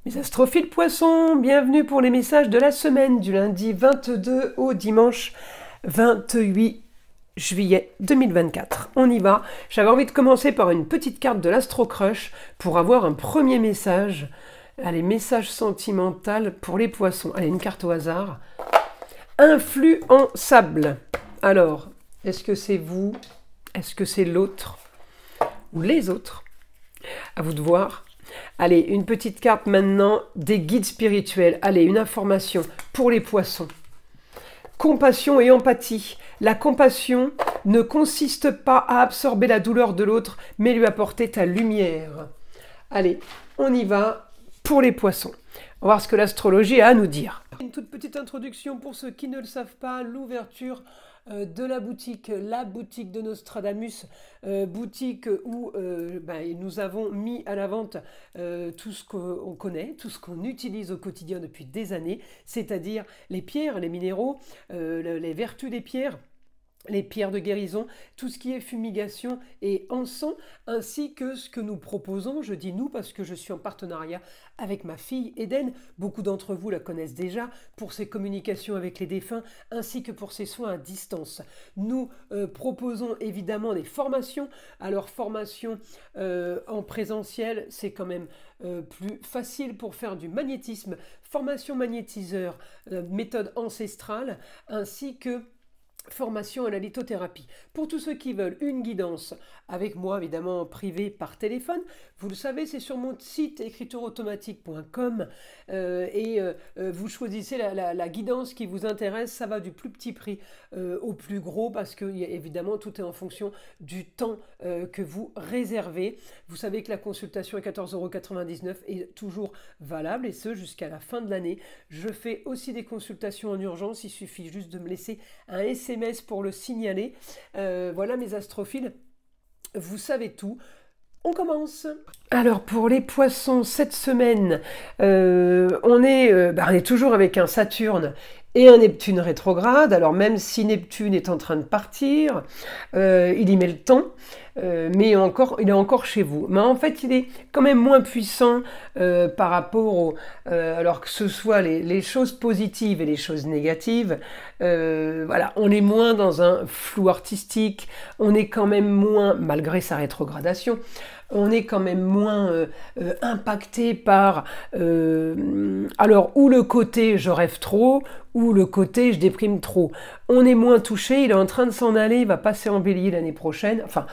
Mes astrophiles poissons, bienvenue pour les messages de la semaine du lundi 22 au dimanche 28 juillet 2024. On y va. J'avais envie de commencer par une petite carte de l'Astro Crush pour avoir un premier message. Allez, message sentimental pour les poissons. Allez, une carte au hasard. Influençable. Alors, est-ce que c'est vous? Est-ce que c'est l'autre? Ou les autres? À vous de voir. Allez, une petite carte maintenant des guides spirituels. Allez, une information pour les poissons. Compassion et empathie. La compassion ne consiste pas à absorber la douleur de l'autre, mais lui apporter ta lumière. Allez, on y va pour les poissons. On va voir ce que l'astrologie a à nous dire. Une toute petite introduction pour ceux qui ne le savent pas, l'ouverture de la boutique de Nostradamus, boutique où nous avons mis à la vente tout ce qu'on connaît, tout ce qu'on utilise au quotidien depuis des années, c'est-à-dire les pierres, les minéraux, les vertus des pierres, les pierres de guérison, tout ce qui est fumigation et encens, ainsi que ce que nous proposons, je dis nous parce que je suis en partenariat avec ma fille Eden, beaucoup d'entre vous la connaissent déjà, pour ses communications avec les défunts, ainsi que pour ses soins à distance. Nous proposons évidemment des formations, alors formation en présentiel, c'est quand même plus facile pour faire du magnétisme, formation magnétiseur, méthode ancestrale, ainsi que formation à la lithothérapie. Pour tous ceux qui veulent une guidance avec moi, évidemment privé par téléphone, vous le savez, c'est sur mon site écritureautomatique.com vous choisissez la guidance qui vous intéresse. Ça va du plus petit prix au plus gros parce que évidemment tout est en fonction du temps que vous réservez. Vous savez que la consultation à 14,99 € est toujours valable et ce jusqu'à la fin de l'année. Je fais aussi des consultations en urgence, il suffit juste de me laisser un SMS pour le signaler. Voilà mes astrophiles, vous savez tout. On commence. Alors pour les poissons, cette semaine, on est toujours avec un Saturne et un Neptune rétrograde. Alors même si Neptune est en train de partir, il y met le temps, mais il est encore chez vous. Mais en fait, il est quand même moins puissant par rapport alors que ce soit les choses positives et les choses négatives. Voilà, on est moins dans un flou artistique, on est quand même moins, malgré sa rétrogradation, on est quand même moins impacté par alors ou le côté je rêve trop ou le côté je déprime trop. On est moins touché, il est en train de s'en aller, il va passer en bélier l'année prochaine, enfin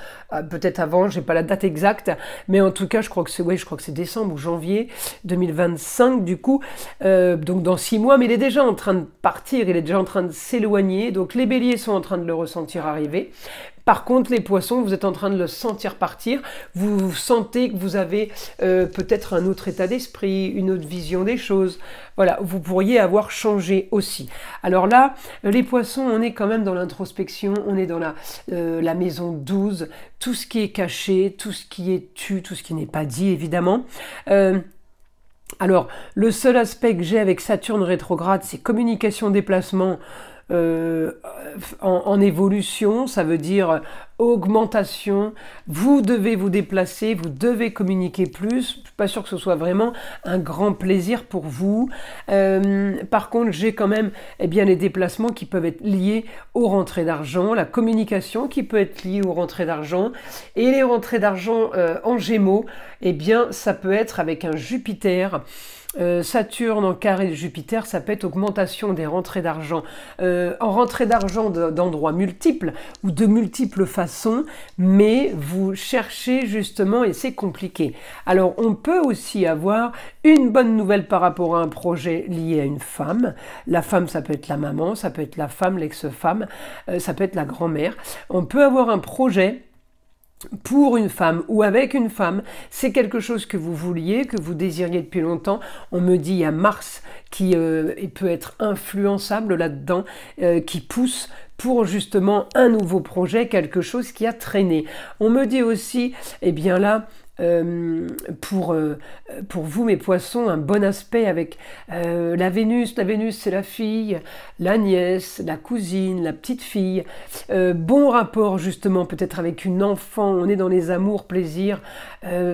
peut-être avant, j'ai pas la date exacte, mais en tout cas je crois que c'est décembre ou janvier 2025 du coup, donc dans 6 mois, mais il est déjà en train de partir, il est déjà en train de s'éloigner, donc les béliers sont en train de le ressentir arriver. Par contre, les poissons, vous êtes en train de le sentir partir, vous sentez que vous avez peut-être un autre état d'esprit, une autre vision des choses. Voilà, vous pourriez avoir changé aussi. Alors là, les poissons, on est quand même dans l'introspection, on est dans la maison 12, tout ce qui est caché, tout ce qui est tu, tout ce qui n'est pas dit, évidemment. Alors, le seul aspect que j'ai avec Saturne rétrograde, c'est communication, déplacement, en évolution, ça veut dire augmentation, vous devez vous déplacer, vous devez communiquer plus, je suis pas sûre que ce soit vraiment un grand plaisir pour vous. Par contre, j'ai quand même les déplacements qui peuvent être liés aux rentrées d'argent, la communication qui peut être liée aux rentrées d'argent, et les rentrées d'argent en Gémeaux, ça peut être avec un Jupiter. Saturne en carré de Jupiter, ça peut être augmentation des rentrées d'argent en rentrée d'argent d'endroits multiples ou de multiples façons, mais vous cherchez justement et c'est compliqué. Alors on peut aussi avoir une bonne nouvelle par rapport à un projet lié à une femme. La femme, ça peut être la maman, ça peut être la femme, l'ex-femme, ça peut être la grand-mère. On peut avoir un projet pour une femme ou avec une femme, c'est quelque chose que vous vouliez, que vous désiriez depuis longtemps. On me dit il y a Mars qui peut être influençable là-dedans, qui pousse pour justement un nouveau projet, quelque chose qui a traîné. On me dit aussi, pour vous, mes poissons, un bon aspect avec la Vénus. La Vénus, c'est la fille, la nièce, la cousine, la petite fille. Bon rapport, justement, peut-être avec une enfant. On est dans les amours, plaisir,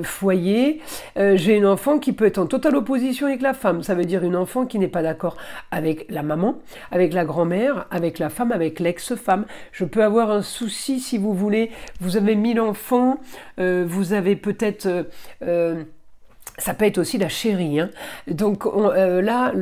foyer. J'ai une enfant qui peut être en totale opposition avec la femme. Ça veut dire une enfant qui n'est pas d'accord avec la maman, avec la grand-mère, avec la femme, avec l'ex-femme. Je peux avoir un souci, si vous voulez. Vous avez 1000 enfants, vous avez peut-être... ça peut être aussi la chérie. Hein. Donc là,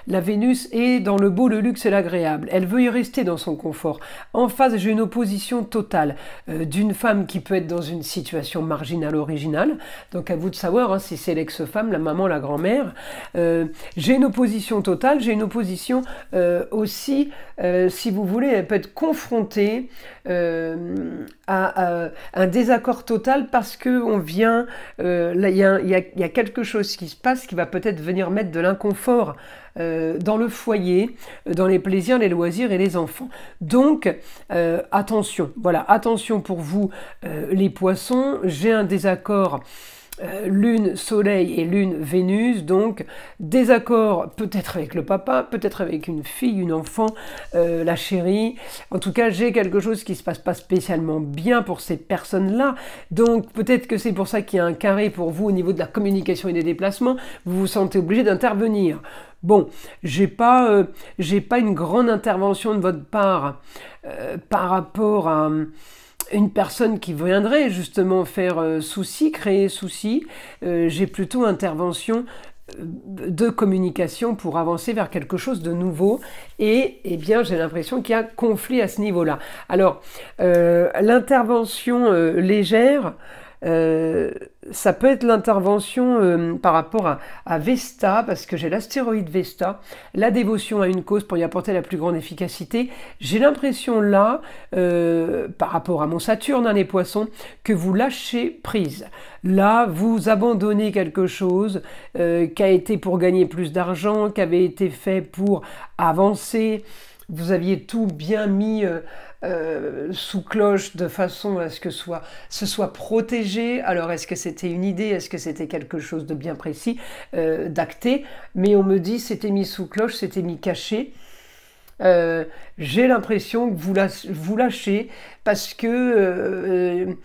la Vénus est dans le beau, le luxe et l'agréable. Elle veut y rester dans son confort. En face, j'ai une opposition totale d'une femme qui peut être dans une situation marginale, originale. Donc à vous de savoir hein, si c'est l'ex-femme, la maman, la grand-mère. J'ai une opposition totale. J'ai une opposition aussi, si vous voulez, elle peut être confrontée à un désaccord total parce qu'on vient... là, il y a quelque chose qui se passe qui va peut-être venir mettre de l'inconfort dans le foyer, dans les plaisirs, les loisirs et les enfants. Donc, attention, voilà, attention pour vous les poissons, j'ai un désaccord Lune, Soleil et Lune, Vénus, donc désaccord peut-être avec le papa, peut-être avec une fille, une enfant, la chérie. En tout cas, j'ai quelque chose qui ne se passe pas spécialement bien pour ces personnes-là. Donc peut-être que c'est pour ça qu'il y a un carré pour vous au niveau de la communication et des déplacements. Vous vous sentez obligé d'intervenir. Bon, j'ai pas une grande intervention de votre part par rapport à... une personne qui viendrait justement faire souci, créer souci, j'ai plutôt intervention de communication pour avancer vers quelque chose de nouveau et eh bien j'ai l'impression qu'il y a conflit à ce niveau-là. Alors l'intervention légère, ça peut être l'intervention par rapport à Vesta, parce que j'ai l'astéroïde Vesta, la dévotion à une cause pour y apporter la plus grande efficacité. J'ai l'impression là, par rapport à mon Saturne, les poissons, que vous lâchez prise. Là, vous abandonnez quelque chose qui a été pour gagner plus d'argent, qui avait été fait pour avancer. Vous aviez tout bien mis sous cloche de façon à ce que ce soit protégé. Alors est-ce que c'était une idée, est-ce que c'était quelque chose de bien précis, d'acté, mais on me dit c'était mis sous cloche, c'était mis caché. J'ai l'impression que vous lâchez parce que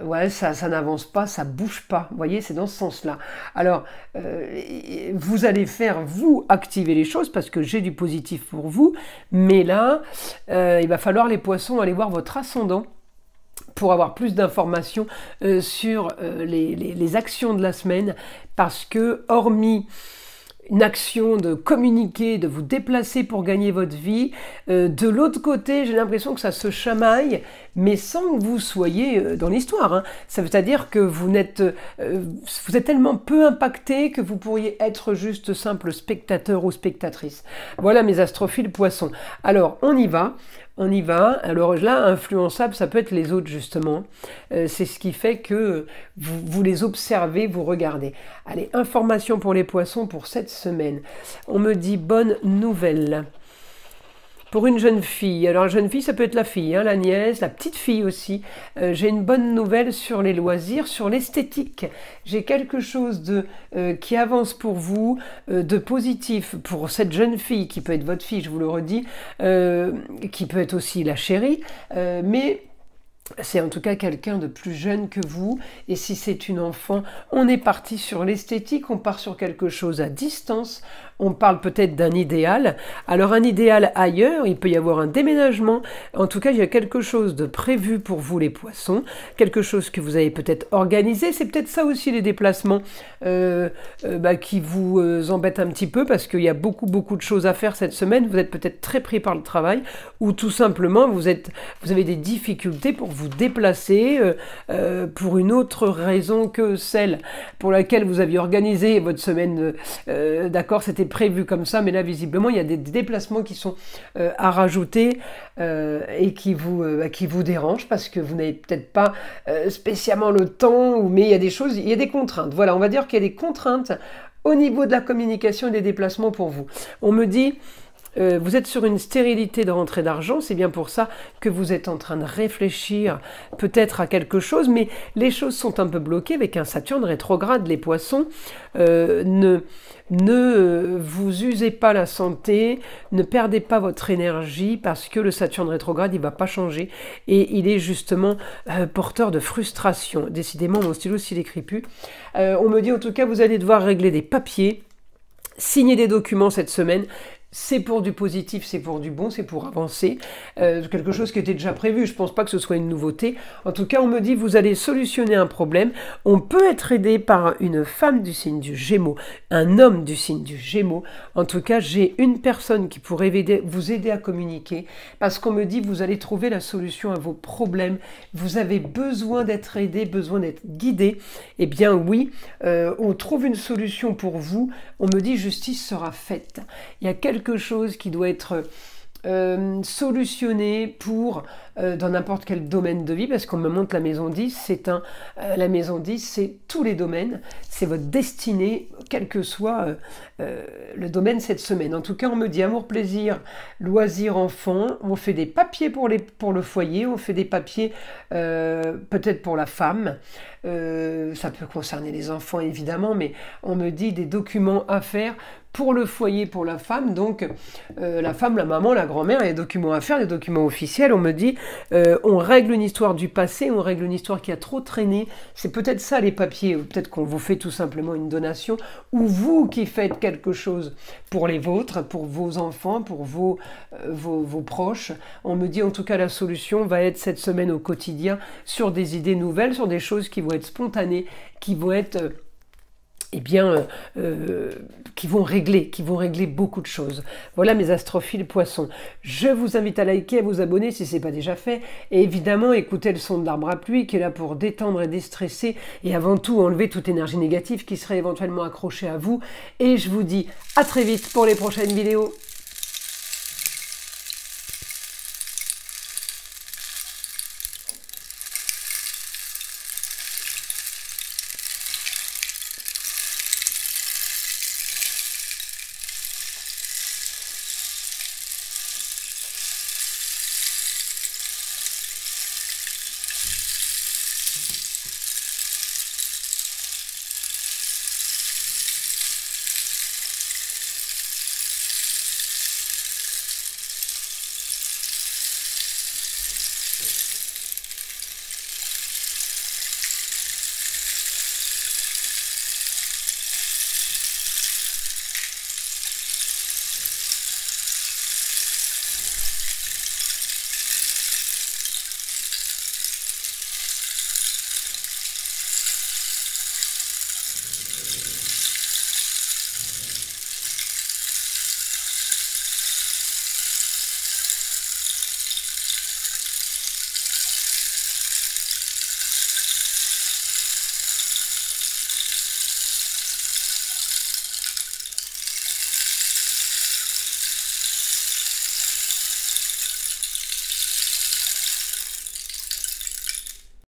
ouais, ça n'avance pas, ça bouge pas. Vous voyez, c'est dans ce sens-là. Alors, vous allez vous activer les choses parce que j'ai du positif pour vous. Mais là, il va falloir, les poissons, aller voir votre ascendant pour avoir plus d'informations sur les actions de la semaine. Parce que, hormis une action de communiquer, de vous déplacer pour gagner votre vie. De l'autre côté, j'ai l'impression que ça se chamaille, mais sans que vous soyez dans l'histoire. Hein. Ça veut dire que vous êtes tellement peu impacté que vous pourriez être juste simple spectateur ou spectatrice. Voilà mes astrophiles poissons. Alors, on y va. On y va. Alors là, influençable, ça peut être les autres, justement. C'est ce qui fait que vous les observez, vous regardez. Allez, information pour les poissons pour cette semaine. On me dit bonne nouvelle. Pour une jeune fille, alors la jeune fille, ça peut être la fille, hein, la nièce, la petite fille aussi. J'ai une bonne nouvelle sur les loisirs, sur l'esthétique. J'ai quelque chose qui avance pour vous, de positif pour cette jeune fille, qui peut être votre fille, je vous le redis, qui peut être aussi la chérie, mais... c'est en tout cas quelqu'un de plus jeune que vous, et si c'est une enfant, on est parti sur l'esthétique, on part sur quelque chose à distance, on parle peut-être d'un idéal. Alors un idéal ailleurs, il peut y avoir un déménagement, en tout cas il y a quelque chose de prévu pour vous les poissons, quelque chose que vous avez peut-être organisé, c'est peut-être ça aussi les déplacements qui vous embêtent un petit peu, parce qu'il y a beaucoup de choses à faire cette semaine, vous êtes peut-être très pris par le travail, ou tout simplement vous avez des difficultés pour vous déplacer pour une autre raison que celle pour laquelle vous aviez organisé votre semaine. D'accord, c'était prévu comme ça, mais là visiblement il y a des déplacements qui sont à rajouter et qui vous dérangent parce que vous n'avez peut-être pas spécialement le temps, mais il y a des choses, il y a des contraintes. Voilà, on va dire qu'il y a des contraintes au niveau de la communication et des déplacements pour vous. On me dit vous êtes sur une stérilité de rentrée d'argent, c'est bien pour ça que vous êtes en train de réfléchir peut-être à quelque chose, mais les choses sont un peu bloquées avec un Saturne rétrograde, les poissons. Ne vous usez pas la santé, ne perdez pas votre énergie parce que le Saturne rétrograde, il va pas changer et il est justement porteur de frustration. Décidément, mon stylo, s'il écrit plus. On me dit en tout cas, vous allez devoir régler des papiers, signer des documents cette semaine. C'est pour du positif, c'est pour du bon, c'est pour avancer. Quelque chose qui était déjà prévu, je ne pense pas que ce soit une nouveauté. En tout cas, on me dit, vous allez solutionner un problème. On peut être aidé par une femme du signe du Gémeaux, un homme du signe du Gémeaux. En tout cas, j'ai une personne qui pourrait vous aider à communiquer, parce qu'on me dit, vous allez trouver la solution à vos problèmes. Vous avez besoin d'être aidé, besoin d'être guidé. Eh bien oui, on trouve une solution pour vous. On me dit, justice sera faite. Il y a quelque chose qui doit être solutionné pour dans n'importe quel domaine de vie, parce qu'on me montre la maison 10, la maison 10, c'est tous les domaines, c'est votre destinée, quel que soit le domaine cette semaine. En tout cas, on me dit amour, plaisir, loisirs, enfants, on fait des papiers pour le foyer, on fait des papiers peut-être pour la femme, ça peut concerner les enfants évidemment, mais on me dit des documents à faire pour le foyer, pour la femme, donc la femme, la maman, la grand-mère, il y a des documents à faire, des documents officiels, on me dit, on règle une histoire du passé, on règle une histoire qui a trop traîné, c'est peut-être ça les papiers, peut-être qu'on vous fait tout simplement une donation, ou vous qui faites quelque chose pour les vôtres, pour vos enfants, pour vos proches. On me dit en tout cas la solution va être cette semaine au quotidien sur des idées nouvelles, sur des choses qui vont être spontanées, qui vont être... qui vont régler beaucoup de choses. Voilà mes astrophiles poissons. Je vous invite à liker, à vous abonner si ce n'est pas déjà fait. Et évidemment, écoutez le son de l'arbre à pluie qui est là pour détendre et déstresser et avant tout enlever toute énergie négative qui serait éventuellement accrochée à vous. Et je vous dis à très vite pour les prochaines vidéos.